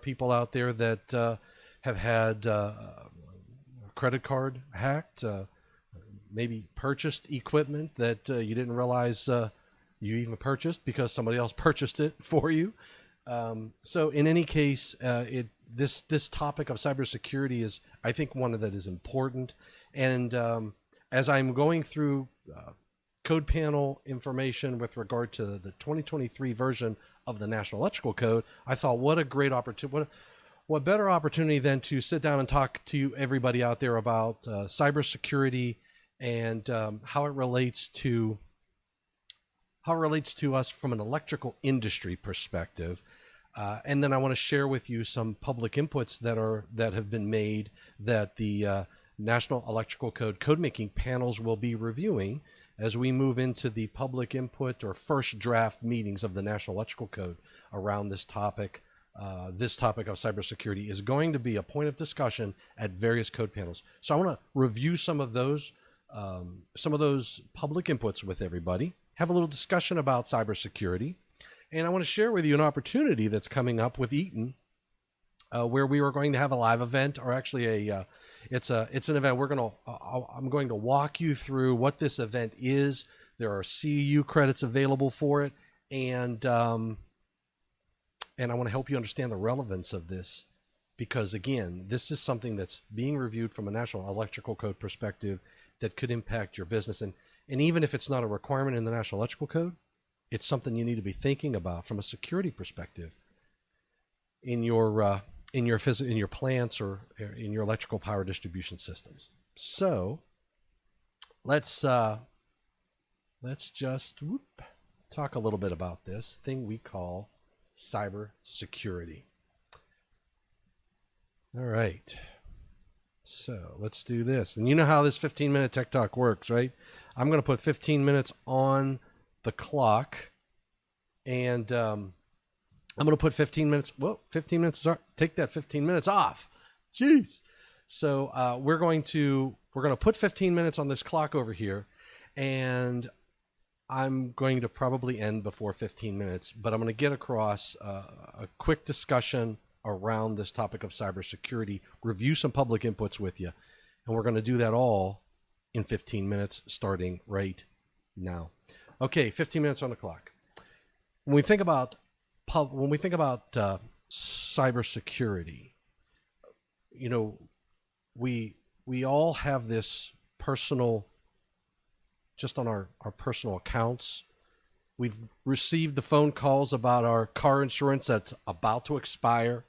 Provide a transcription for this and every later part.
people out there that have had credit card hacked, maybe purchased equipment that you didn't realize you even purchased because somebody else purchased it for you. So in any case, this topic of cybersecurity is, I think, one that is important. And as I'm going through code panel information with regard to the 2023 version of the National Electrical Code, I thought, what a great opportunity, what better opportunity than to sit down and talk to everybody out there about cybersecurity and how it relates to us from an electrical industry perspective. And then I want to share with you some public inputs that have been made that the National Electrical Code making panels will be reviewing as we move into the public input or first draft meetings of the National Electrical Code around this topic. This topic of cybersecurity is going to be a point of discussion at various code panels. So I want to review some of those public inputs with everybody, have a little discussion about cybersecurity, and I want to share with you an opportunity that's coming up with Eaton, where we are going to have a live event, or actually it's an event. I'm going to walk you through what this event is. There are CEU credits available for it, and I want to help you understand the relevance of this, because again, this is something that's being reviewed from a National Electrical Code perspective that could impact your business. And even if it's not a requirement in the National Electrical Code, it's something you need to be thinking about from a security perspective in your plants or in your electrical power distribution systems. So let's just talk a little bit about this thing we call cybersecurity. All right. So let's do this. And you know how this 15-minute Tech Talk works, right? I'm going to put 15 minutes on the clock, and I'm going to put 15 minutes. Well, 15 minutes. Take that 15 minutes off. Jeez. So we're going to put 15 minutes on this clock over here, and I'm going to probably end before 15 minutes, but I'm going to get across a quick discussion around this topic of cybersecurity, review some public inputs with you, and we're going to do that all in 15 minutes starting right now. Okay, 15 minutes on the clock. When we think about cybersecurity, you know, we all have this personal, just on our personal accounts. We've received the phone calls about our car insurance that's about to expire.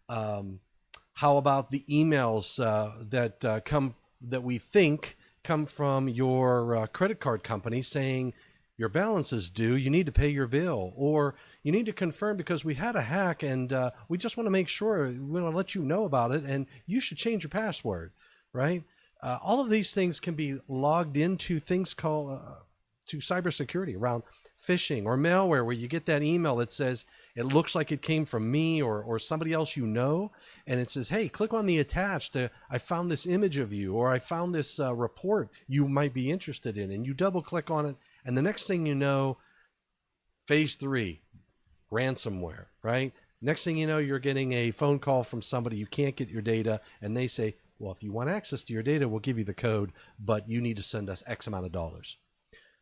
How about the emails that we think come from your credit card company saying your balance is due, you need to pay your bill, or you need to confirm because we had a hack and we just want to make sure, we want to let you know about it and you should change your password, right? All of these things can be logged into things called to cybersecurity around phishing or malware, where you get that email that says it looks like it came from me or somebody else you know, and it says, hey, click on the attached, I found this image of you, or I found this report you might be interested in, and you double click on it, and the next thing you know, phase 3, ransomware, right? Next thing you know, you're getting a phone call from somebody, you can't get your data, and they say, well, if you want access to your data, we'll give you the code, but you need to send us X amount of dollars.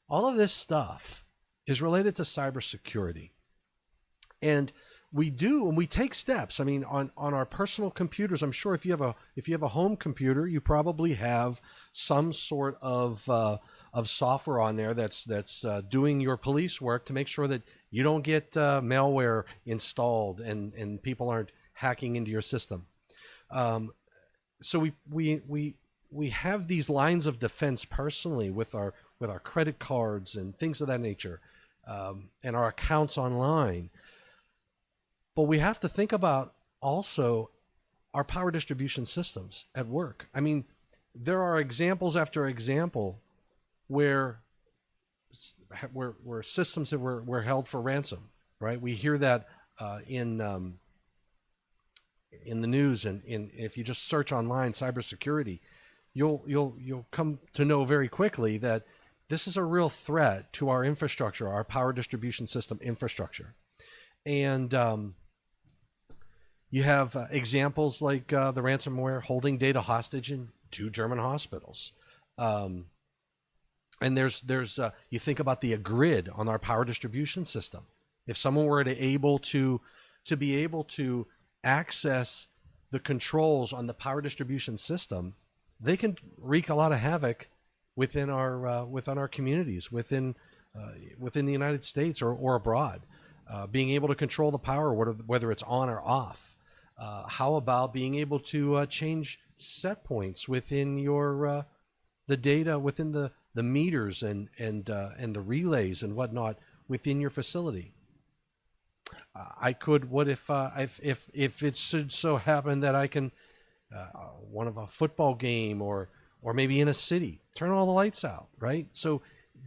All of this stuff is related to cybersecurity. And we take steps. I mean, on our personal computers, I'm sure if you have a home computer, you probably have some sort of software on there that's doing your police work to make sure that you don't get malware installed and people aren't hacking into your system. So we have these lines of defense personally with our credit cards and things of that nature, and our accounts online. But we have to think about also our power distribution systems at work. I mean, there are examples after example where systems that were held for ransom, right? We hear that in the news, and if you just search online cybersecurity, you'll come to know very quickly that this is a real threat to our infrastructure, our power distribution system infrastructure. And You have examples like the ransomware holding data hostage in 2 German hospitals. Um, and there's you think about the grid on our power distribution system. If someone were to be able to access the controls on the power distribution system, they can wreak a lot of havoc within our communities, within the United States or abroad. Being able to control the power, whether it's on or off. How about being able to change set points within your the data within the meters and the relays and whatnot within your facility? I could. What if it should so happen that I can one of a football game or maybe in a city turn all the lights out, right? So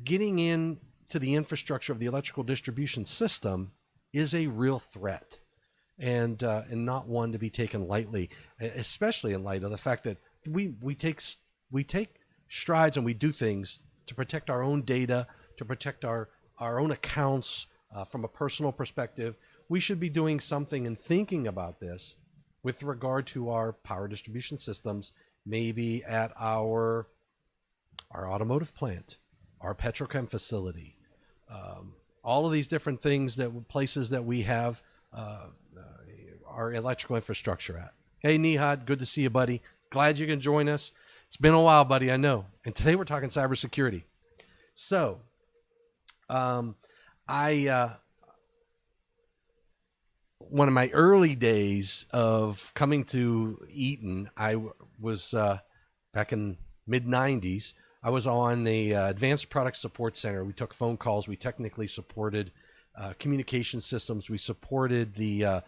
getting in to the infrastructure of the electrical distribution system is a real threat, and not one to be taken lightly, especially in light of the fact that we take strides and we do things to protect our own data, to protect our own accounts from a personal perspective. We should be doing something and thinking about this with regard to our power distribution systems, maybe at our automotive plant, our petrochem facility, all of these different things, places that we have our electrical infrastructure at. Hey, Nihad, good to see you, buddy. Glad you can join us. It's been a while, buddy, I know. And today we're talking cybersecurity. So, one of my early days of coming to Eaton, I was back in mid-90s. I was on the Advanced Product Support Center. We took phone calls. We technically supported communication systems. We supported the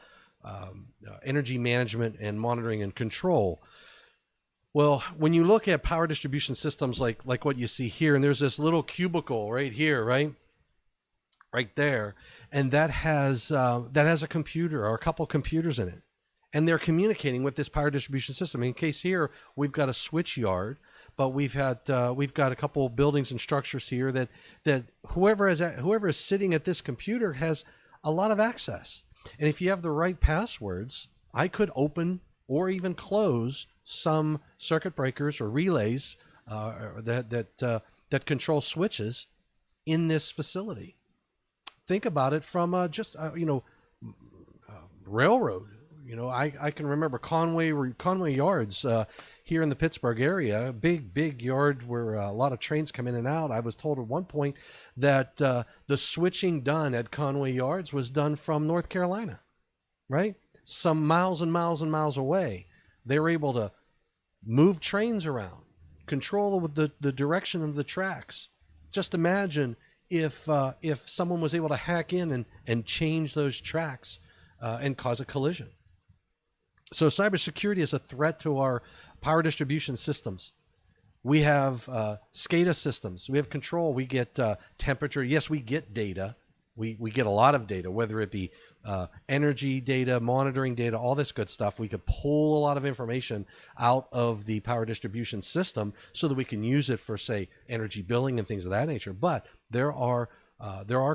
energy management and monitoring and control. Well, when you look at power distribution systems like what you see here, and there's this little cubicle right here, right there, and that has a computer or a couple computers in it, and they're communicating with this power distribution system. In case here, we've got a switch yard, but we've got a couple buildings and structures here that whoever is sitting at this computer has a lot of access. And if you have the right passwords, I could open or even close some circuit breakers or relays that control switches in this facility. Think about it from railroad. I can remember Conway Yards here in the Pittsburgh area, big yard where a lot of trains come in and out. I was told at one point that the switching done at Conway Yards was done from North Carolina, right? Some miles and miles and miles away. They were able to move trains around, control the direction of the tracks. Just imagine if someone was able to hack in and change those tracks and cause a collision. So cybersecurity is a threat to our power distribution systems. We have SCADA systems. We have control. We get temperature. Yes, we get data. We get a lot of data, whether it be energy data, monitoring data, all this good stuff. We could pull a lot of information out of the power distribution system so that we can use it for, say, energy billing and things of that nature. But there are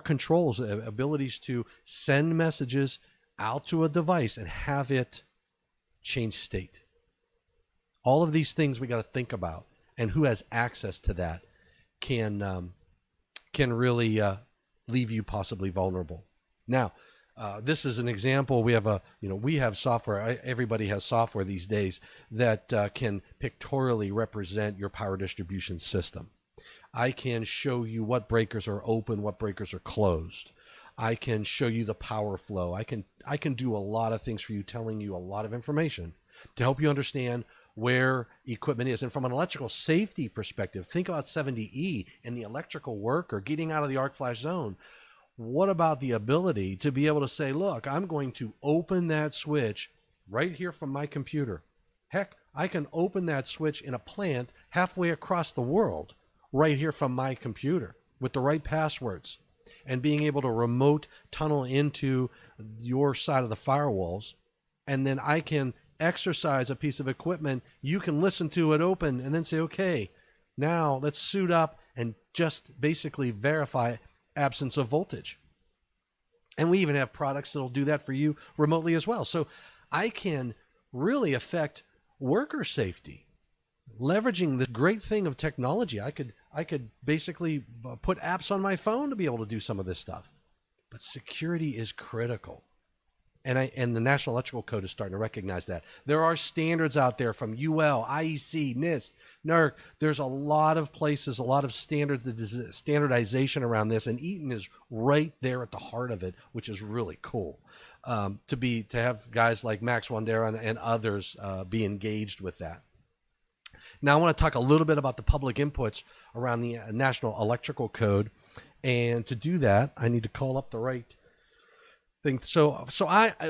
controls, abilities to send messages out to a device and have it change state. All of these things we got to think about, and who has access to that can really leave you possibly vulnerable. Now, this is an example. We have software. Everybody has software these days that can pictorially represent your power distribution system. I can show you what breakers are open, what breakers are closed. I can show you the power flow. I can do a lot of things for you, telling you a lot of information to help you understand where equipment is. And from an electrical safety perspective, think about 70E and the electrical worker getting out of the arc flash zone. What about the ability to be able to say, look, I'm going to open that switch right here from my computer. Heck, I can open that switch in a plant halfway across the world right here from my computer with the right passwords, and being able to remote tunnel into your side of the firewalls. And then I can exercise a piece of equipment. You can listen to it open and then say, okay, now let's suit up and just basically verify absence of voltage. And we even have products that'll do that for you remotely as well. So I can really affect worker safety. Leveraging this great thing of technology, I could basically put apps on my phone to be able to do some of this stuff. But security is critical. And the National Electrical Code is starting to recognize that. There are standards out there from UL, IEC, NIST, NERC. There's a lot of places, a lot of standardization around this, and Eaton is right there at the heart of it, which is really cool. To have guys like Max Wandera and others be engaged with that. Now I want to talk a little bit about the public inputs around the National Electrical Code, and to do that, I need to call up the right thing. So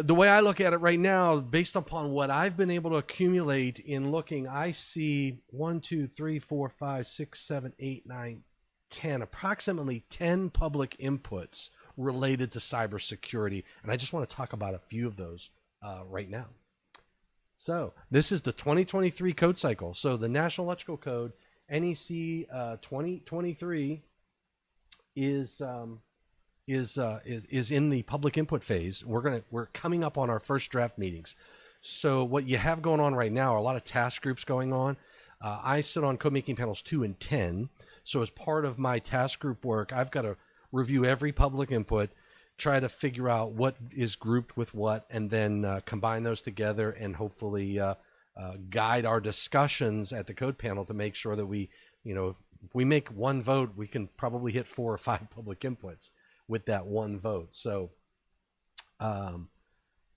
the way I look at it right now, based upon what I've been able to accumulate in looking, I see 1, 2, 3, 4, 5, 6, 7, 8, 9, 10, approximately 10 public inputs related to cybersecurity, and I just want to talk about a few of those right now. So this is the 2023 code cycle. So the National Electrical Code, NEC 2023, is in the public input phase. We're coming up on our first draft meetings. So what you have going on right now are a lot of task groups going on. I sit on code making panels 2 and 10. So as part of my task group work, I've got to review every public input, try to figure out what is grouped with what, and then combine those together and hopefully guide our discussions at the code panel to make sure that we, if we make one vote, we can probably hit 4 or 5 public inputs with that one vote. So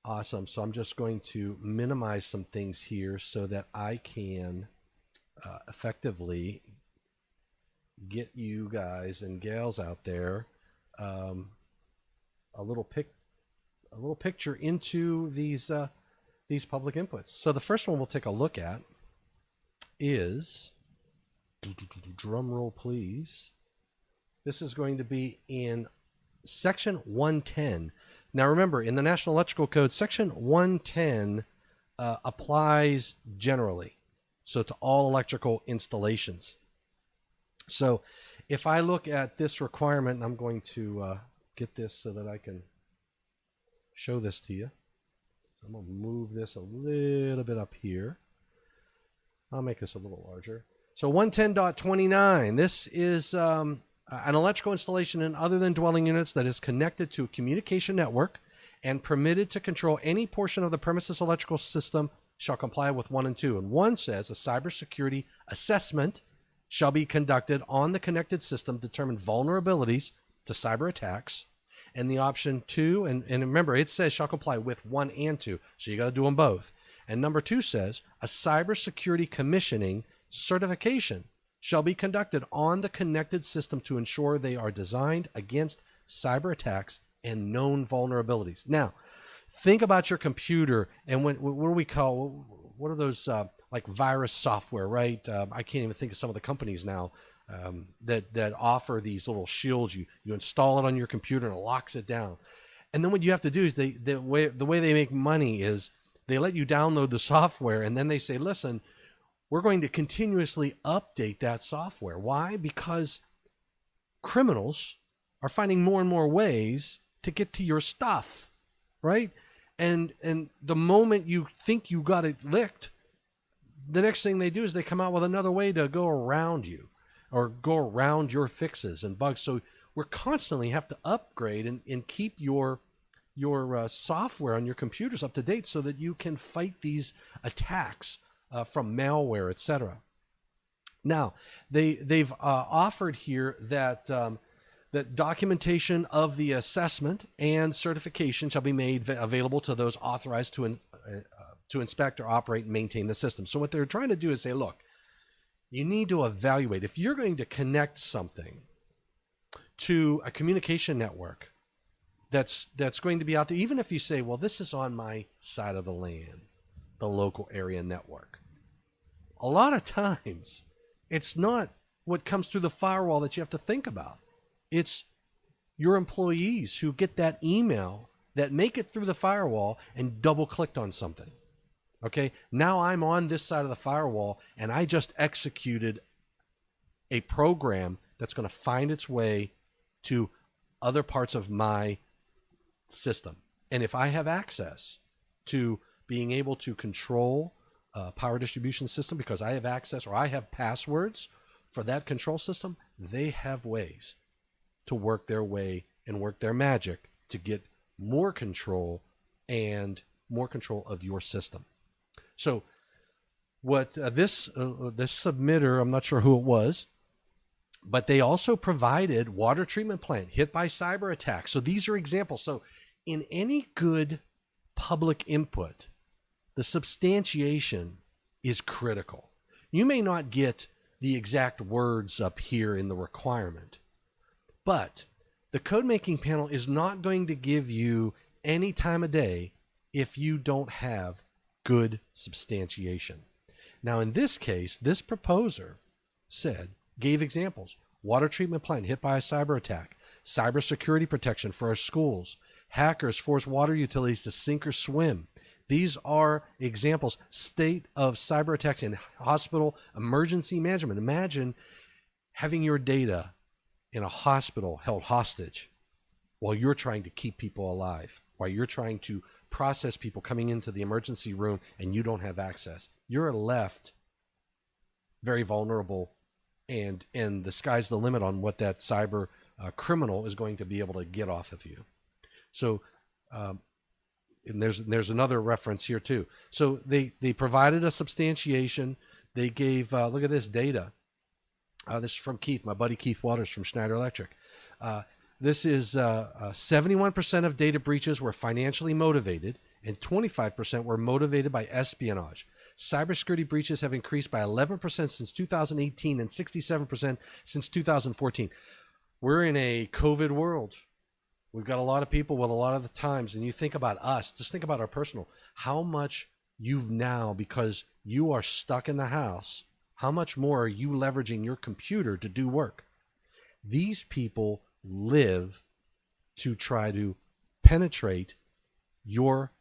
awesome. So I'm just going to minimize some things here so that I can effectively get you guys and gals out there a little picture into these public inputs. So the first one we'll take a look at is, drum roll please, this is going to be in Section 110. Now remember, in the National Electrical Code, Section 110 applies generally, so to all electrical installations. So if I look at this requirement, and I'm going to get this so that I can show this to you. I'm going to move this a little bit up here. I'll make this a little larger. So 110.29, this is an electrical installation in other than dwelling units that is connected to a communication network and permitted to control any portion of the premises electrical system shall comply with 1 and 2. And 1 says a cybersecurity assessment shall be conducted on the connected system to determine vulnerabilities to cyber attacks. And the option 2, and remember, it says shall comply with 1 and 2, so you got to do them both. And number 2 says a cybersecurity commissioning certification shall be conducted on the connected system to ensure they are designed against cyber attacks and known vulnerabilities. Now, think about your computer and what do we call, what are those like virus software, right? I can't even think of some of the companies now that offer these little shields. You install it on your computer and it locks it down. And then what you have to do is the way they make money is they let you download the software and then they say, listen, we're going to continuously update that software. Why? Because criminals are finding more and more ways to get to your stuff, right? And the moment you think you got it licked, the next thing they do is they come out with another way to go around you or go around your fixes and bugs. So we're constantly have to upgrade and keep your software on your computers up to date so that you can fight these attacks from malware, etc. Now, they've offered here that that documentation of the assessment and certification shall be made available to those authorized to inspect or operate and maintain the system. So what they're trying to do is say, look, you need to evaluate. If you're going to connect something to a communication network that's going to be out there, even if you say, well, this is on my side of the LAN, the local area network, a lot of times it's not what comes through the firewall that you have to think about. It's your employees who get that email that make it through the firewall and double clicked on something. Okay, now I'm on this side of the firewall and I just executed a program that's going to find its way to other parts of my system. And if I have access to being able to control power distribution system because I have access or I have passwords for that control system, they have ways to work their way and work their magic to get more control and more control of your system. So what this submitter, I'm not sure who it was, but they also provided water treatment plant hit by cyber attack. So these are examples. So in any good public input, the substantiation is critical. You may not get the exact words up here in the requirement, but the code making panel is not going to give you any time of day if you don't have good substantiation. Now, in this case, this proposer gave examples: water treatment plant hit by a cyber attack, cybersecurity protection for our schools, hackers force water utilities to sink or swim. These are examples. State of cyber attacks in hospital emergency management. Imagine having your data in a hospital held hostage while you're trying to keep people alive, while you're trying to process people coming into the emergency room and you don't have access. You're left very vulnerable, and the sky's the limit on what that cyber criminal is going to be able to get off of you. So and there's another reference here too. So they provided a substantiation. They gave, look at this data. This is from Keith, my buddy Keith Waters from Schneider Electric. This is 71% of data breaches were financially motivated and 25% were motivated by espionage. Cybersecurity breaches have increased by 11% since 2018 and 67% since 2014. We're in a COVID world. We've got a lot of people with a lot of the times, and you think about us, just think about our personal, how much you've now, because you are stuck in the house, how much more are you leveraging your computer to do work? These people live to try to penetrate your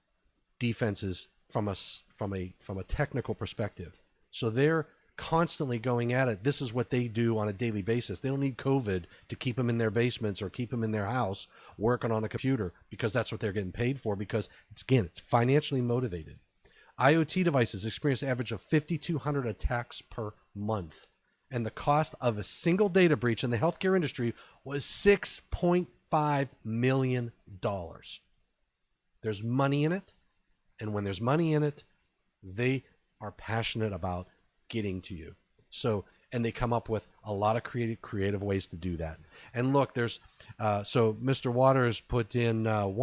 defenses from a technical perspective. So they're constantly going at it. This is what they do on a daily basis. They don't need COVID to keep them in their basements or keep them in their house working on a computer, because that's what they're getting paid for, because it's financially motivated. IoT devices experience an average of 5,200 attacks per month. And the cost of a single data breach in the healthcare industry was $6.5 million. There's money in it. And when there's money in it, they are passionate about getting to you. So, and they come up with a lot of creative ways to do that. And look, there's, so Mr. Waters put in 5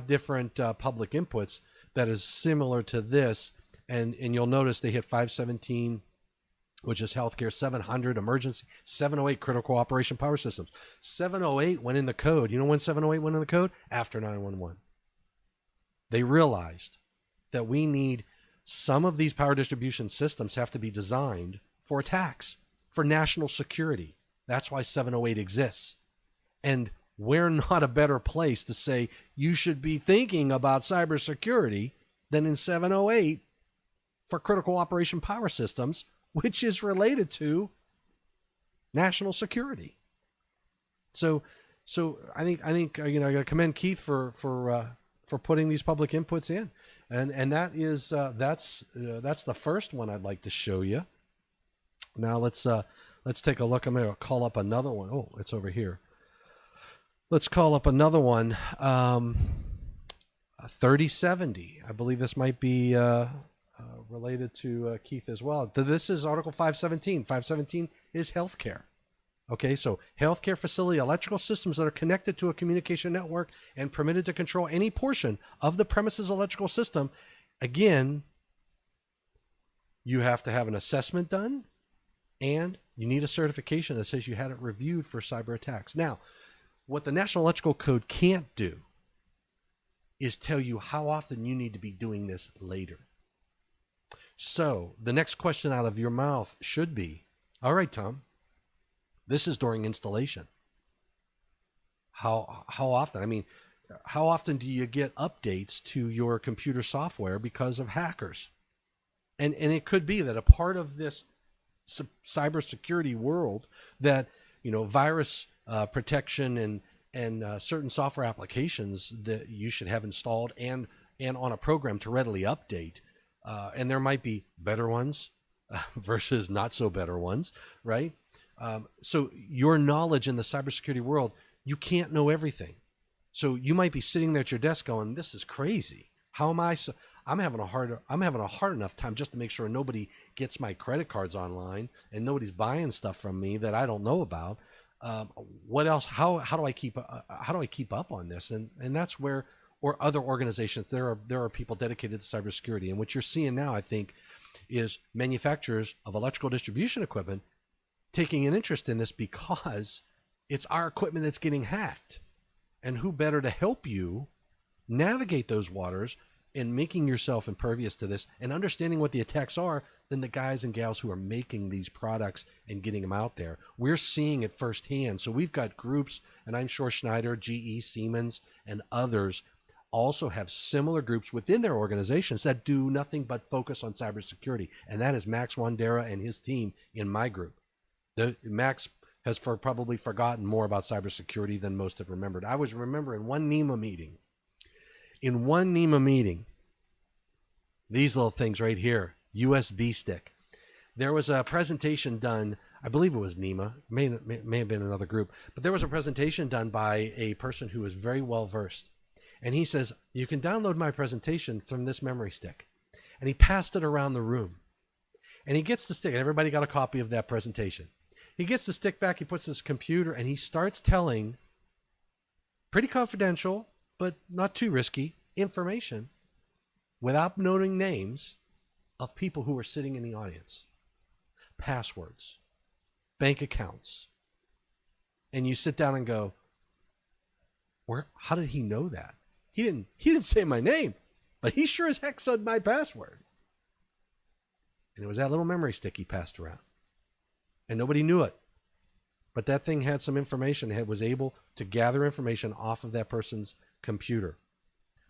different public inputs that is similar to this. And you'll notice they hit 517, which is healthcare, 700 emergency, 708 critical operation power systems. 708 went in the code. You know when 708 went in the code? After 911. They realized that we need, some of these power distribution systems have to be designed for attacks, for national security. That's why 708 exists. And we're not a better place to say you should be thinking about cybersecurity than in 708 for critical operation power systems, which is related to national security. So I think you know, I got to commend Keith for putting these public inputs in, and that is that's the first one I'd like to show you. Now let's take a look. I'm going to call up another one. Oh, it's over here. Let's call up another one. 3070. I believe this might be related to Keith as well. This is Article 517. 517 is healthcare. Okay, so healthcare facility electrical systems that are connected to a communication network and permitted to control any portion of the premises electrical system. Again, you have to have an assessment done, and you need a certification that says you had it reviewed for cyber attacks. Now, what the National Electrical Code can't do is tell you how often you need to be doing this later. So the next question out of your mouth should be, all right, Tom, this is during installation. How often? I mean, how often do you get updates to your computer software because of hackers? And it could be that a part of this cybersecurity world that, you know, virus protection and certain software applications that you should have installed and on a program to readily update. And there might be better ones versus not so better ones, right? So your knowledge in the cybersecurity world, you can't know everything. So you might be sitting there at your desk going, "This is crazy. How am I so?" I'm having a hard enough time just to make sure nobody gets my credit cards online and nobody's buying stuff from me that I don't know about. What else? How do I keep up on this? And that's where, or other organizations, there are people dedicated to cybersecurity. And what you're seeing now, I think, is manufacturers of electrical distribution equipment taking an interest in this because it's our equipment that's getting hacked. And who better to help you navigate those waters and making yourself impervious to this and understanding what the attacks are than the guys and gals who are making these products and getting them out there. We're seeing it firsthand. So we've got groups, and I'm sure Schneider, GE, Siemens, and others also have similar groups within their organizations that do nothing but focus on cybersecurity. And that is Max Wandera and his team in my group. Max has probably forgotten more about cybersecurity than most have remembered. I was remembering one NEMA meeting. In one NEMA meeting, these little things right here, USB stick. There was a presentation done, I believe it was NEMA, may have been another group, but there was a presentation done by a person who was very well versed. And he says, "You can download my presentation from this memory stick." And he passed it around the room. And he gets the stick, and everybody got a copy of that presentation. He gets the stick back, he puts his computer, and he starts telling pretty confidential, but not too risky, information without noting names of people who are sitting in the audience. Passwords, bank accounts. And you sit down and go, how did he know that? He didn't say my name, but he sure as heck said my password. And it was that little memory stick he passed around. And nobody knew it. But that thing had some information. It was able to gather information off of that person's computer.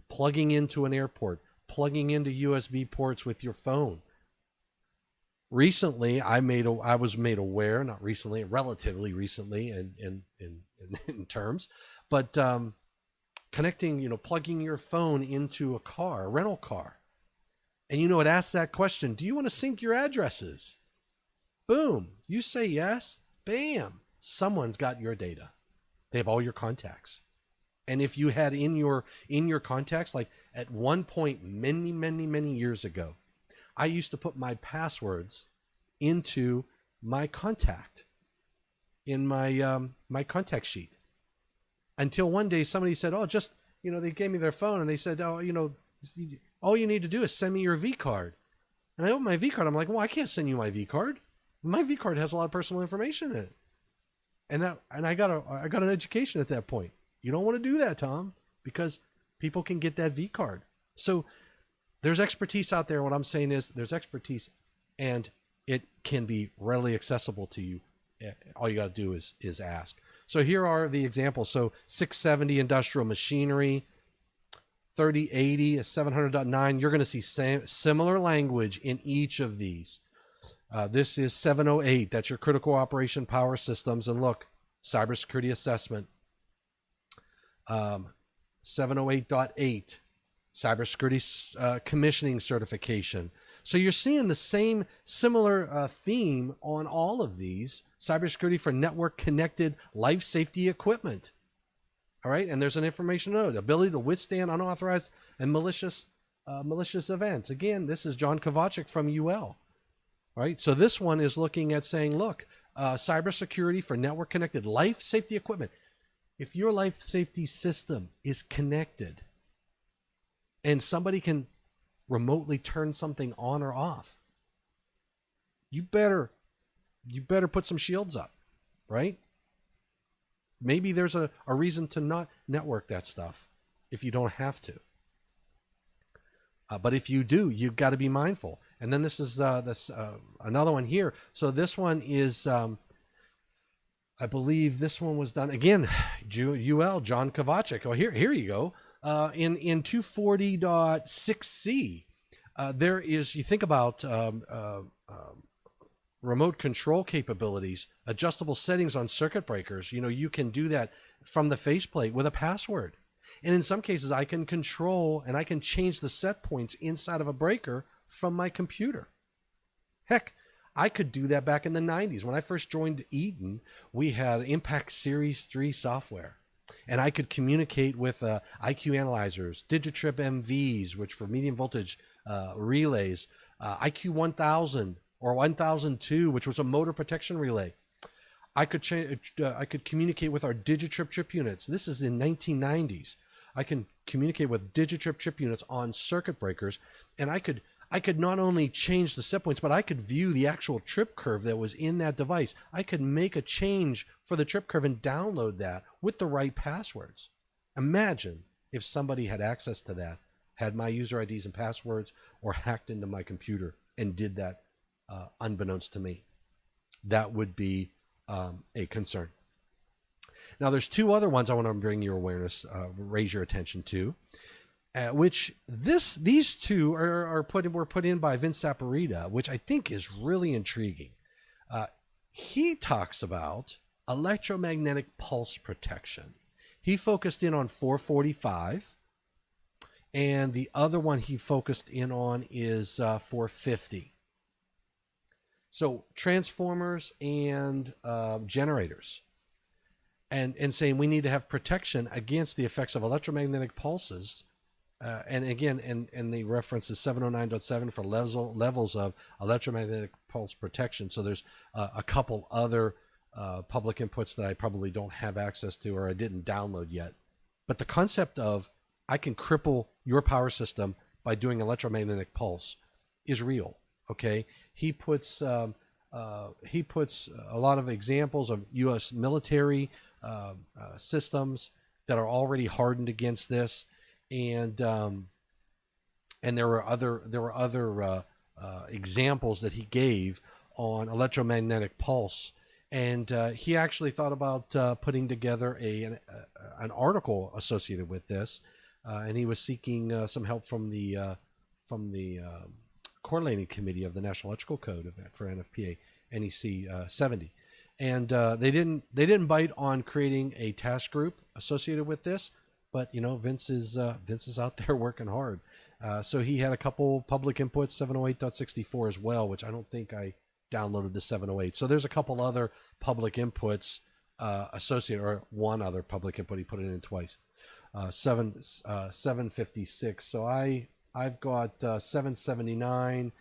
Plugging into an airport, plugging into USB ports with your phone. Recently, I was made aware, not recently, relatively recently in terms, but connecting, plugging your phone into a car, a rental car. And it asks that question, do you want to sync your addresses? Boom. You say yes. Bam. Someone's got your data. They have all your contacts. And if you had in your contacts, like at one point many years ago, I used to put my passwords into my contact in my my contact sheet. Until one day somebody said, "Oh, just, they gave me their phone and they said, "Oh, all you need to do is send me your V card." And I opened my V card. I'm like, "Well, I can't send you my V card. My V card has a lot of personal information in it." And I got an education at that point. You don't want to do that, Tom, because people can get that V card. So there's expertise out there. What I'm saying is there's expertise, and it can be readily accessible to you. All you got to do is ask. So here are the examples. So 670 industrial machinery, 3080 is 700.9. You're going to see similar language in each of these. This is 708. That's your critical operation power systems. And look, cybersecurity assessment. 708.8, cybersecurity commissioning certification. So you're seeing the same similar theme on all of these. Cybersecurity for network connected life safety equipment. All right, and there's an information node, ability to withstand unauthorized and malicious events. Again, this is John Kovacic from UL. Right, so this one is looking at saying, look, cybersecurity for network connected life safety equipment. If your life safety system is connected and somebody can remotely turn something on or off, you better put some shields up, right? Maybe there's a reason to not network that stuff if you don't have to. But if you do, you've got to be mindful. And then this is another one here. So this one is, I believe this one was done again. UL John Kovacic. Oh, here you go. In 240.6c, there is. You think about remote control capabilities, adjustable settings on circuit breakers. You can do that from the faceplate with a password. And in some cases, I can control and I can change the set points inside of a breaker from my computer. Heck, I could do that back in the 90s. When I first joined Eaton, we had Impact Series 3 software. And I could communicate with IQ analyzers, Digitrip MVs, which for medium voltage relays, IQ 1000 or 1002, which was a motor protection relay. I could communicate with our Digitrip chip units. This is in 1990s. I can communicate with Digitrip chip units on circuit breakers, and I could not only change the set points, but I could view the actual trip curve that was in that device. I could make a change for the trip curve and download that with the right passwords. Imagine if somebody had access to that, had my user IDs and passwords, or hacked into my computer and did that unbeknownst to me. That would be a concern. Now, there's two other ones I want to bring your awareness, raise your attention to, which these two were put in by Vince Saporita, which I think is really intriguing. He talks about electromagnetic pulse protection. He focused in on 445, and the other one he focused in on is 450. So transformers and generators, and saying we need to have protection against the effects of electromagnetic pulses. And again, and the reference is 709.7 for levels of electromagnetic pulse protection. So there's a couple other public inputs that I probably don't have access to or I didn't download yet. But the concept of I can cripple your power system by doing electromagnetic pulse is real. Okay, he puts a lot of examples of U.S. military systems that are already hardened against this, and there were other examples that he gave on electromagnetic pulse, and he actually thought about putting together an article associated with this, and he was seeking some help from the coordinating committee of the National Electrical Code for NFPA NEC 70, and they didn't bite on creating a task group associated with this, but Vince is out there working hard. So he had a couple public inputs, 708.64 as well, which I don't think I downloaded the 708. So there's a couple other public inputs associated, or one other public input. He put it in twice. 756. So I've got 779,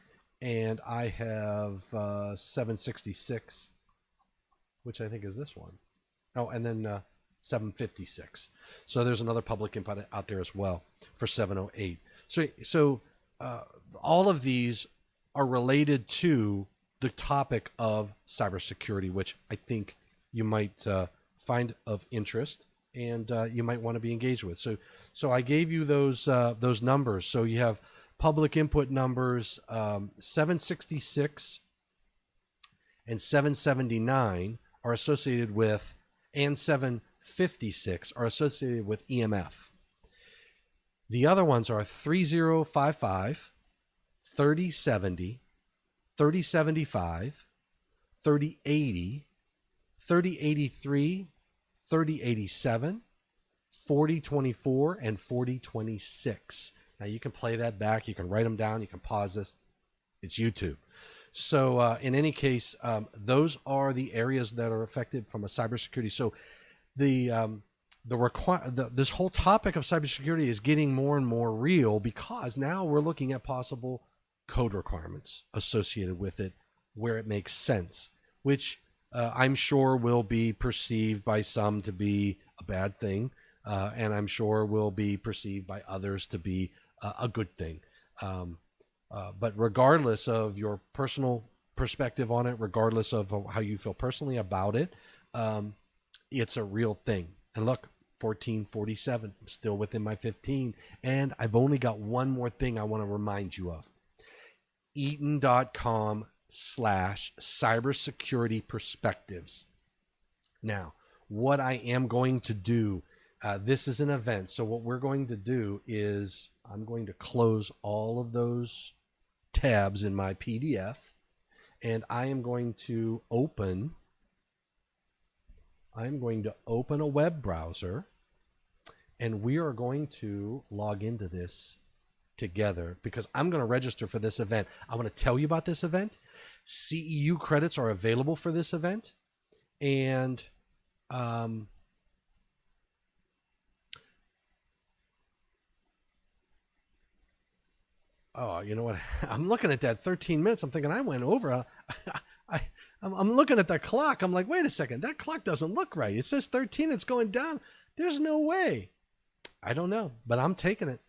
and I have 766, which I think is this one. Oh, and then 756. So there's another public input out there as well for 708. So all of these are related to the topic of cybersecurity, which I think you might find of interest, and you might want to be engaged with. So I gave you those numbers. So you have public input numbers 766 and 779 are associated with, and 756 are associated with EMF. The other ones are 3055, 3070, 3075, 3080, 3083, 3087, 4024, and 4026. Now you can play that back. You can write them down. You can pause this. It's YouTube. So in any case, those are the areas that are affected from a cybersecurity. So this whole topic of cybersecurity is getting more and more real, because now we're looking at possible code requirements associated with it where it makes sense, which I'm sure will be perceived by some to be a bad thing, and I'm sure will be perceived by others to be a good thing. But regardless of your personal perspective on it, regardless of how you feel personally about it, it's a real thing. And look, 1447, I'm still within my 15, and I've only got one more thing I want to remind you of. Eaton.com/cybersecurity perspectives. Now, what I am going to do, this is an event. So what we're going to do is I'm going to close all of those tabs in my PDF, and I am going to open I'm going to open a web browser, and we are going to log into this together because I'm going to register for this event. I want to tell you about this event. CEU credits are available for this event. And oh, you know what? I'm looking at that 13 minutes. I'm thinking I went over. I'm looking at the clock. I'm like, wait a second. That clock doesn't look right. It says 13. It's going down. There's no way. I don't know, but I'm taking it.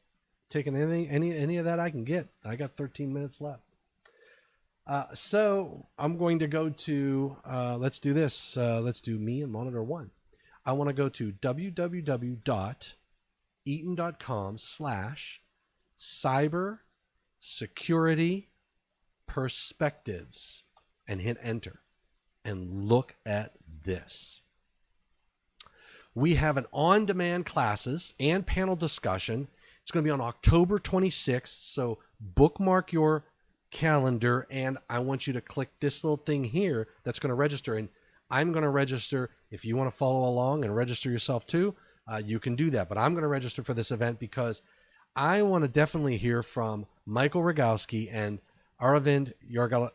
Taking any of that I can get. I got 13 minutes left. So I'm going to go to, let's do this. Let's do me and monitor one. I want to go to www.eaton.com/cybersecurity perspectives and hit enter and look at this. We have an on-demand classes and panel discussion. It's going to be on October 26th, so bookmark your calendar, and I want you to click this little thing here that's going to register, and I'm going to register. If you want to follow along and register yourself too, you can do that, but I'm going to register for this event because I want to definitely hear from Michael Rogowski and Aravind Yarlagada.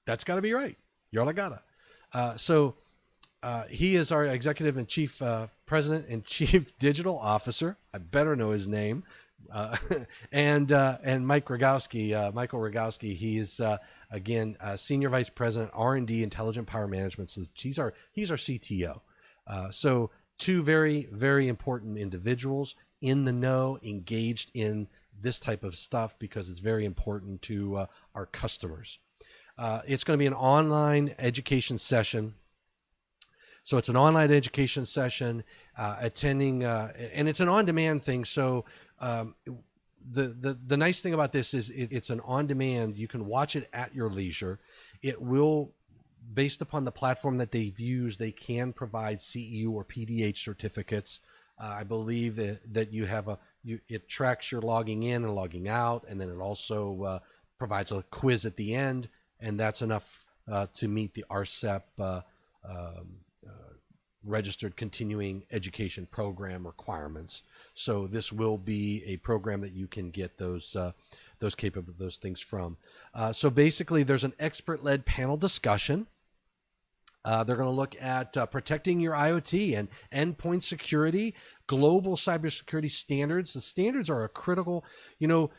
That's got to be right. Yarlagada. He is our executive and chief president and chief digital officer. I better know his name. And Mike Rogowski, Michael Rogowski. He is again senior vice president R&D Intelligent Power Management. So he's our CTO. So two very, very important individuals in the know, engaged in this type of stuff because it's very important to our customers. It's going to be an online education session. So it's an online education session, attending, and it's an on-demand thing. So the nice thing about this is it's an on-demand. You can watch it at your leisure. It will, based upon the platform that they've used, they can provide CEU or PDH certificates. I believe that you have it tracks your logging in and logging out, and then it also provides a quiz at the end, and that's enough to meet the RCEP registered continuing education program requirements. So this will be a program that you can get those things from. So basically, there's an expert-led panel discussion. They're going to look at protecting your IoT and endpoint security, global cybersecurity standards. The standards are a critical, to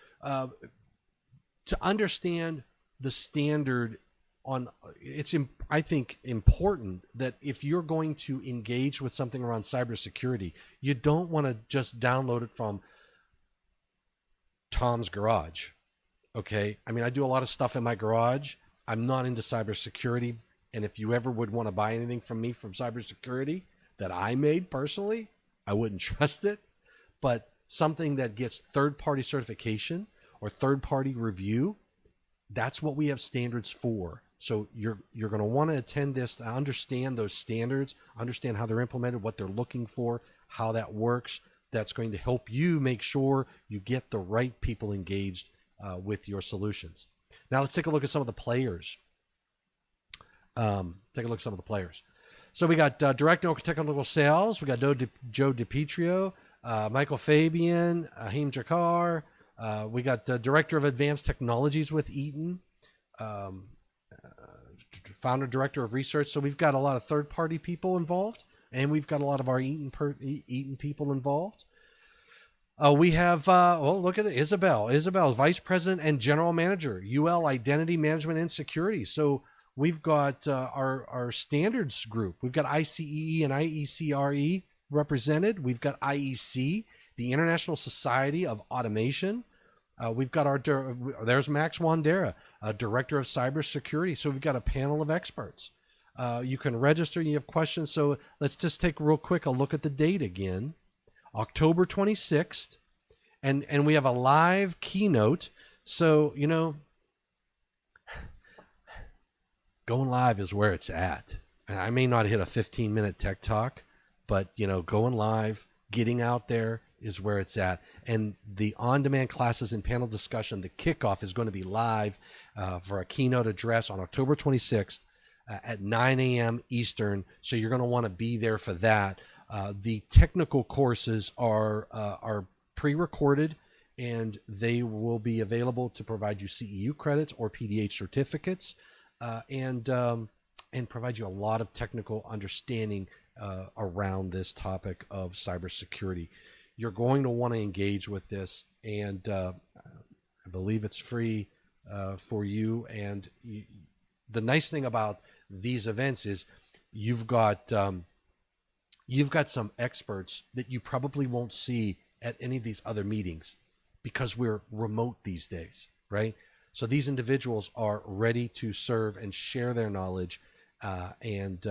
understand the standard on it's, I think, important that if you're going to engage with something around cybersecurity, you don't want to just download it from Tom's garage. Okay. I mean, I do a lot of stuff in my garage. I'm not into cybersecurity. And if you ever would want to buy anything from me from cybersecurity that I made personally, I wouldn't trust it. But something that gets third-party certification or third-party review, that's what we have standards for. So you're going to want to attend this to understand those standards, understand how they're implemented, what they're looking for, how that works. That's going to help you make sure you get the right people engaged with your solutions. Now let's take a look at some of the players. So we got Director of Technical Sales. We got Joe DiPietro, Michael Fabian, Ahim Jakar. We got Director of Advanced Technologies with Eaton, Founder, Director of Research. So we've got a lot of third-party people involved, and we've got a lot of our Eaton people involved. We have, look at it, Isabel. Isabel is Vice President and General Manager, UL Identity Management and Security. So we've got our standards group. We've got ICEE and IECRE represented. We've got IEC, the International Society of Automation. We've got there's Max Wandera, Director of Cybersecurity. So we've got a panel of experts. You can register. You have questions. So let's just take real quick a look at the date again. October 26th. And we have a live keynote. So, going live is where it's at. I may not hit a 15-minute tech talk, but, going live, getting out there is where it's at. And the on-demand classes and panel discussion, the kickoff is going to be live for a keynote address on October 26th at 9 a.m. Eastern. So you're going to want to be there for that. The technical courses are pre-recorded, and they will be available to provide you CEU credits or PDH certificates, and provide you a lot of technical understanding around this topic of cybersecurity. You're going to want to engage with this, and I believe it's free for you. And the nice thing about these events is you've got some experts that you probably won't see at any of these other meetings, because we're remote these days, right? So these individuals are ready to serve and share their knowledge, and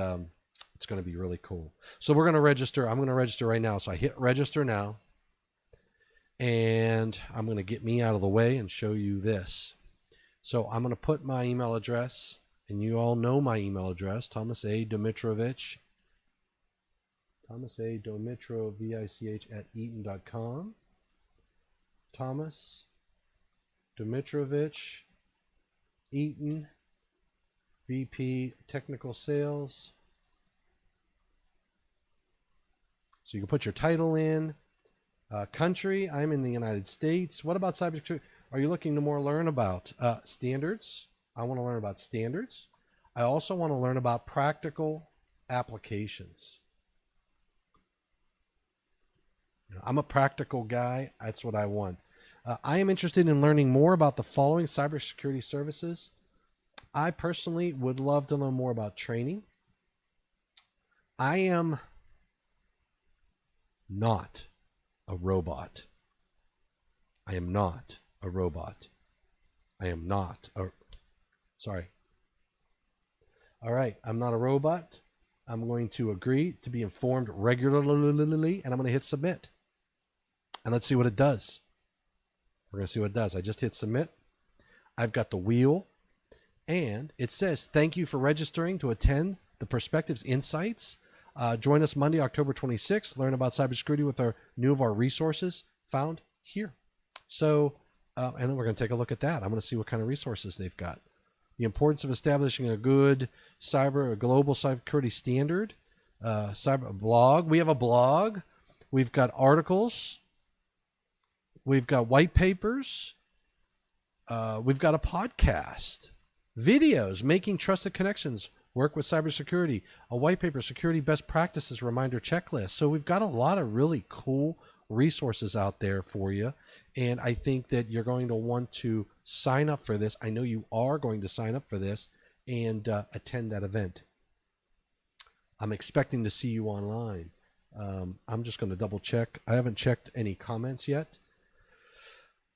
it's going to be really cool. So we're going to register. I'm going to register right now. So I hit register now, and I'm going to get me out of the way and show you this. So I'm going to put my email address, and you all know my email address, Thomas A. Domitrovich, thomas@eaton.com. Thomas Domitrovich, Eaton, VP Technical Sales. So you can put your title in. Country, I'm in the United States. What about cybersecurity? Are you looking to more learn about standards? I want to learn about standards. I also want to learn about practical applications. I'm a practical guy. That's what I want. I am interested in learning more about the following cybersecurity services. I personally would love to learn more about training. I am not a robot. I am not a robot. I am not a... Sorry. All right. I'm not a robot. I'm going to agree to be informed regularly, and I'm going to hit submit. And let's see what it does. We're going to see what it does. I just hit submit. I've got the wheel, and it says, thank you for registering to attend the Perspectives Insights. Join us Monday, October 26th. Learn about cybersecurity with our new of our resources found here. So, and then we're going to take a look at that. I'm going to see what kind of resources they've got. The importance of establishing a good global cybersecurity standard. Cyber blog. We have a blog. We've got articles. We've got white papers. We've got a podcast. Videos, making trusted connections. Work with cybersecurity. A white paper, security best practices reminder checklist. So we've got a lot of really cool resources out there for you. And I think that you're going to want to sign up for this. I know you are going to sign up for this and attend that event. I'm expecting to see you online. I'm just going to double check. I haven't checked any comments yet.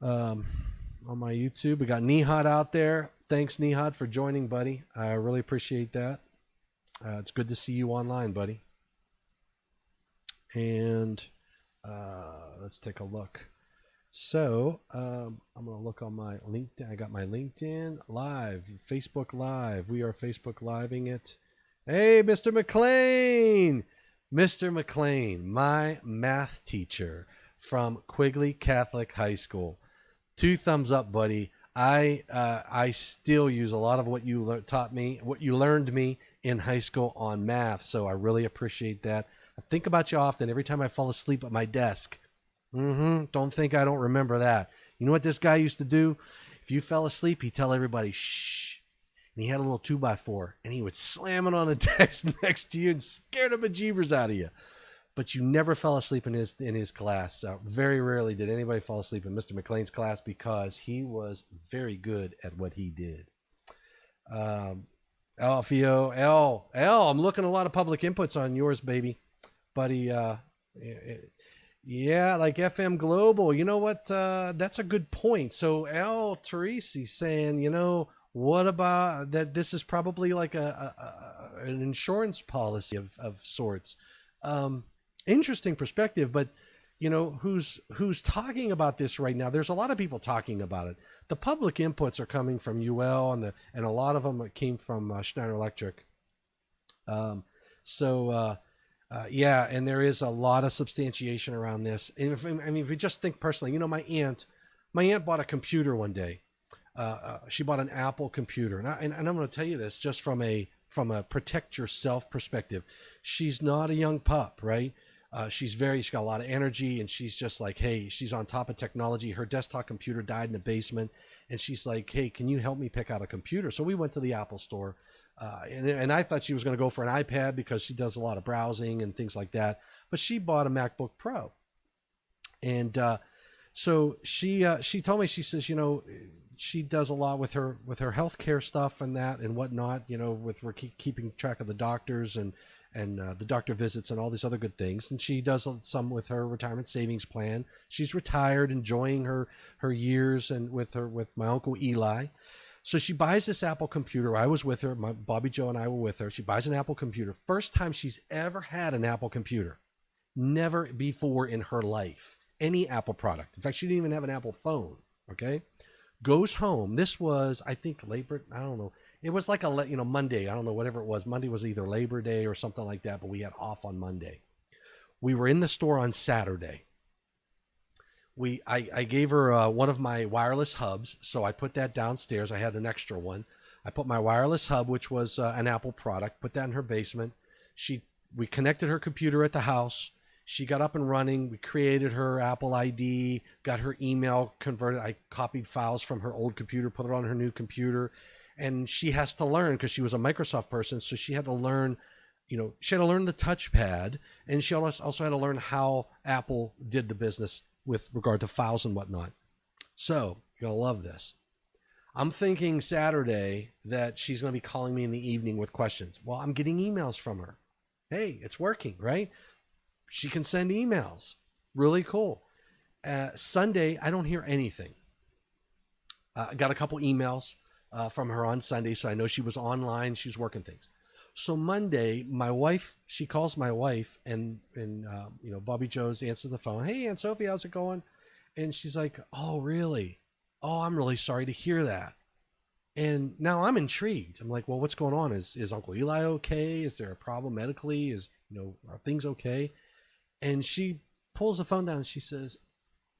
On my YouTube, we got Nihad out there. Thanks, Nihad, for joining, buddy. I really appreciate that. It's good to see you online, buddy. And let's take a look. So I'm going to look on my LinkedIn. I got my LinkedIn live, Facebook Live. We are Facebook Living it. Hey, Mr. McLean. Mr. McLean, my math teacher from Quigley Catholic High School. 2 thumbs up, buddy. I still use a lot of what you taught me, what you learned me in high school on math. So I really appreciate that. I think about you often every time I fall asleep at my desk. Don't think I don't remember that. You know what this guy used to do? If you fell asleep, he'd tell everybody, shh. And he had a little 2x4, and he would slam it on the desk next to you and scare the bejeebers out of you. But you never fell asleep in his class. Very rarely did anybody fall asleep in Mr. McLean's class because he was very good at what he did. Alfio, L, I'm looking at a lot of public inputs on yours, baby. Buddy, yeah, like FM Global. You know what? That's a good point. So L. Teresi saying, what about that? This is probably like an insurance policy of sorts. Interesting perspective, but who's talking about this right now? There's a lot of people talking about it. The public inputs are coming from UL, and a lot of them came from Schneider Electric. Yeah, and there is a lot of substantiation around this. And if we just think personally, my aunt bought a computer one day. She bought an Apple computer, and I'm going to tell you this just from a protect yourself perspective. She's not a young pup, right? She's got a lot of energy, and she's just like, hey, she's on top of technology. Her desktop computer died in the basement, and she's like, hey, can you help me pick out a computer? So we went to the Apple store. And I thought she was going to go for an iPad because she does a lot of browsing and things like that. But she bought a MacBook Pro. And so she told me, she says, she does a lot with her healthcare stuff and that and whatnot, with keeping track of the doctors and the doctor visits and all these other good things. And she does some with her retirement savings plan. She's retired, enjoying her years and with my uncle Eli. So she buys this Apple computer. I was with her. Bobby Joe and I were with her. She buys an Apple computer. First time she's ever had an Apple computer. Never before in her life. Any Apple product. In fact, she didn't even have an Apple phone. Okay? Goes home. This was, I think, I don't know. It was like Monday. I don't know, whatever it was. Monday was either Labor Day or something like that, but we had off on Monday. We were in the store on Saturday. I gave her one of my wireless hubs, so I put that downstairs. I had an extra one. I put my wireless hub, which was an Apple product, put that in her basement. We connected her computer at the house. She got up and running. We created her Apple ID, got her email converted. I copied files from her old computer, put it on her new computer. And she has to learn, because she was a Microsoft person, so she had to learn, she had to learn the touchpad, and she also had to learn how Apple did the business with regard to files and whatnot. So you're going to love this. I'm thinking Saturday that she's going to be calling me in the evening with questions. Well, I'm getting emails from her. Hey, it's working, right? She can send emails. Really cool. Sunday, I don't hear anything. I got a couple emails from her on Sunday, so I know she was online. She was working things. So Monday, she calls my wife, and Bobby Joe's answers the phone. Hey, Aunt Sophie, how's it going? And she's like, oh, really? Oh, I'm really sorry to hear that. And now I'm intrigued. I'm like, well, what's going on? Is Uncle Eli okay? Is there a problem medically? Are things okay? And she pulls the phone down and she says,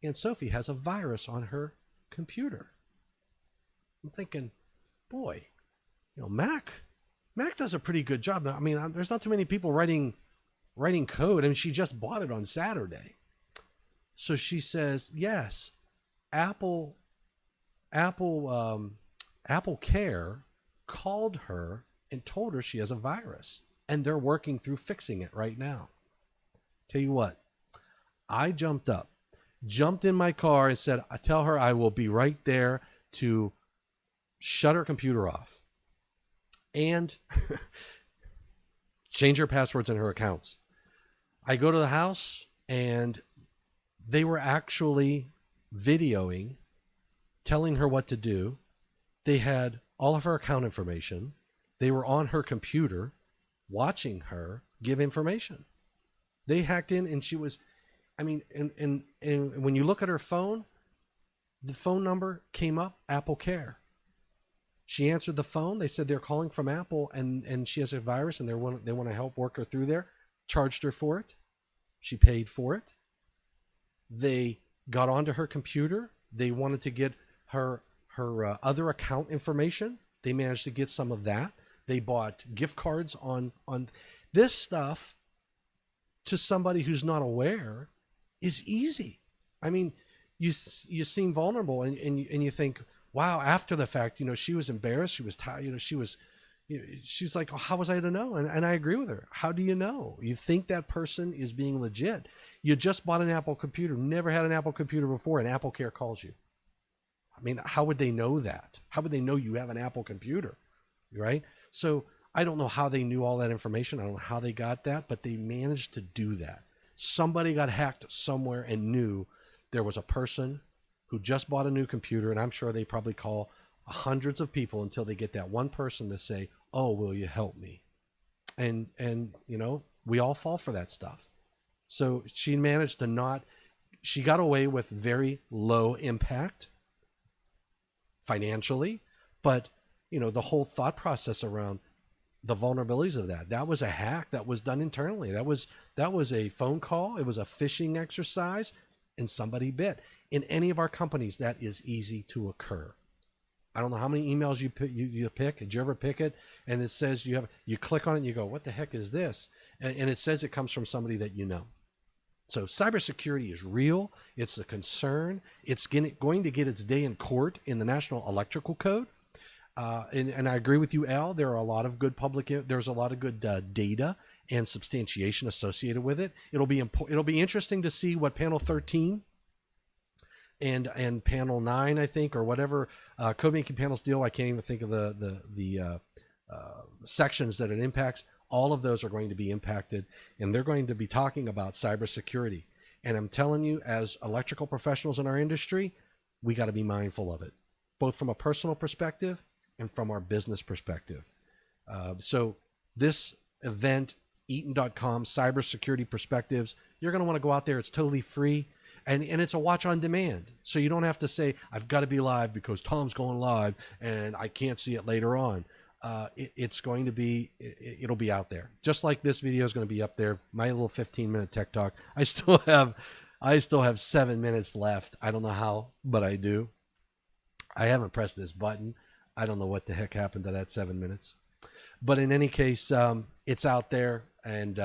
Aunt Sophie has a virus on her computer. I'm thinking, boy, Mac does a pretty good job. I mean, there's not too many people writing code. I mean, she just bought it on Saturday. So she says, yes, Apple Care called her and told her she has a virus, and they're working through fixing it right now. Tell you what, I jumped in my car and said, I tell her I will be right there to shut her computer off and change her passwords in her accounts. I go to the house, and they were actually videoing, telling her what to do. They had all of her account information. They were on her computer watching her give information. They hacked in, and she was, and when you look at her phone, the phone number came up, Apple Care. She answered the phone. They said they're calling from Apple, and she has a virus, and they want to help work her through there. Charged her for it. She paid for it. They got onto her computer. They wanted to get her other account information. They managed to get some of that. They bought gift cards on this stuff. To somebody who's not aware, is easy. I mean, you seem vulnerable, and you think, wow. After the fact, she was embarrassed. She was tired. She's like, oh, how was I to know? And I agree with her. How do you know? You think that person is being legit. You just bought an Apple computer, never had an Apple computer before, and Apple Care calls you. I mean, how would they know that? How would they know you have an Apple computer, right? So I don't know how they knew all that information. I don't know how they got that, but they managed to do that. Somebody got hacked somewhere and knew there was a person who just bought a new computer, and I'm sure they probably call hundreds of people until they get that one person to say, oh, will you help me? And we all fall for that stuff. So she managed to she got away with very low impact financially, but the whole thought process around the vulnerabilities of that. That was a hack that was done internally. That was a phone call. It was a phishing exercise, and somebody bit. In any of our companies, that is easy to occur. I don't know how many emails you pick. Did you ever pick it? And it says you click on it and you go, what the heck is this? And it says it comes from somebody that you know. So cybersecurity is real. It's a concern. It's going to get its day in court in the National Electrical Code. And I agree with you, Al. There are a lot of good there's a lot of good data and substantiation associated with it. It'll be interesting to see what Panel 13 and Panel 9, I think, or whatever code making panels deal. I can't even think of the sections that it impacts. All of those are going to be impacted, and they're going to be talking about cybersecurity. And I'm telling you, as electrical professionals in our industry, we got to be mindful of it, both from a personal perspective and from our business perspective. So this event, Eaton.com, Cybersecurity Perspectives, you're going to want to go out there. It's totally free. And it's a watch on demand. So you don't have to say, I've got to be live because Tom's going live and I can't see it later on. It's going to be, it'll be out there. Just like this video is going to be up there. My little 15-minute tech talk. I still have 7 minutes left. I don't know how, but I do. I haven't pressed this button. I don't know what the heck happened to that 7 minutes. But in any case, it's out there, and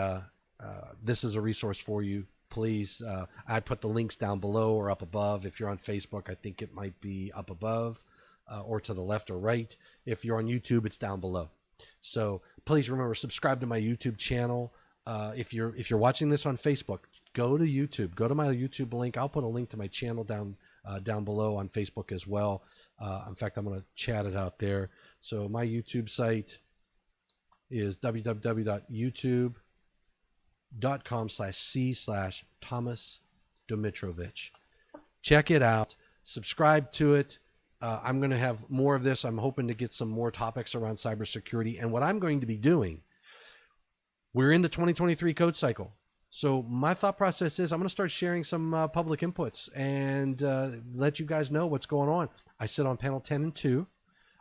this is a resource for you. Please, I put the links down below or up above. If you're on Facebook, I think it might be up above or to the left or right. If you're on YouTube, it's down below. So please remember, subscribe to my YouTube channel. If you're watching this on Facebook, go to YouTube. Go to my YouTube link. I'll put a link to my channel down below on Facebook as well. In fact, I'm going to chat it out there. So my YouTube site is www.youtube.com/c/Thomas Domitrovich. Check it out. Subscribe to it. I'm going to have more of this. I'm hoping to get some more topics around cybersecurity. And what I'm going to be doing, we're in the 2023 code cycle. So my thought process is I'm going to start sharing some public inputs and let you guys know what's going on. I sit on panel 10 and 2.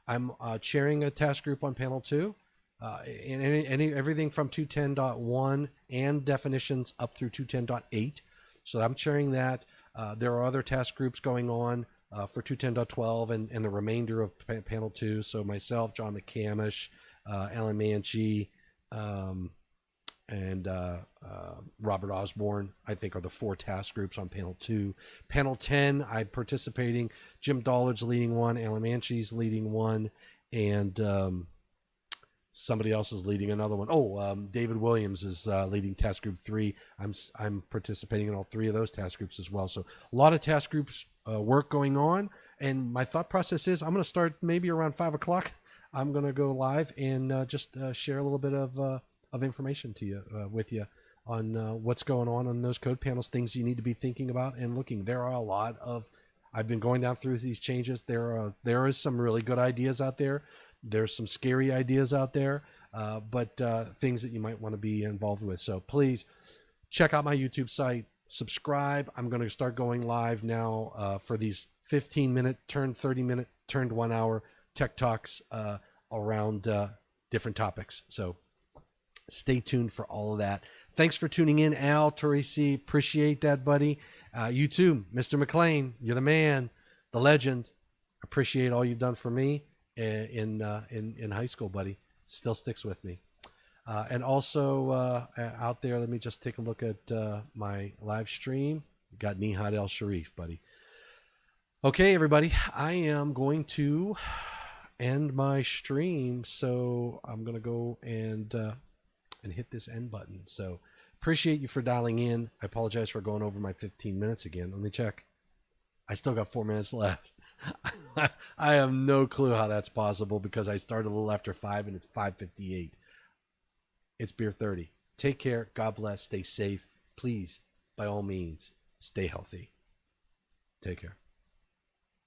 I'm chairing a task group on panel 2. And everything from 210.1 and definitions up through 210.8. So I'm chairing that. There are other task groups going on for 210.12 and the remainder of panel 2. So myself, John McCamish, Alan Manchi, and Robert Osborne, I think, are the 4 task groups on panel 2. Panel 10, I'm participating. Jim Dollard's leading one, Alan Manchi's leading one, and somebody else is leading another one. David Williams is leading task group 3. I'm participating in all 3 of those task groups as well. So a lot of task groups work going on, and my thought process is I'm going to start maybe around 5 o'clock. I'm going to go live and just share a little bit of information to you with you on what's going on those code panels, things you need to be thinking about and looking. There are a lot of, I've been going down through these changes. There is some really good ideas out there. There's some scary ideas out there, but things that you might want to be involved with. So please check out my YouTube site, subscribe. I'm going to start going live now for these 15-minute, turned 30-minute, turned 1 hour tech talks around different topics. So stay tuned for all of that. Thanks for tuning in, Al, Teresi. Appreciate that, buddy. You too, Mr. McLean. You're the man, the legend. Appreciate all you've done for me in high school, buddy. Still sticks with me. And also out there, let me just take a look at my live stream. Got Nihad El Sharif, buddy. Okay, everybody, I am going to end my stream, so I'm going to go and hit this end button. So appreciate you for dialing in. I apologize for going over my 15 minutes again. Let me check. I still got 4 minutes left. I have no clue how that's possible because I started a little after 5 and it's 5:58. It's Beer 30. Take care. God bless. Stay safe. Please, by all means, stay healthy. Take care.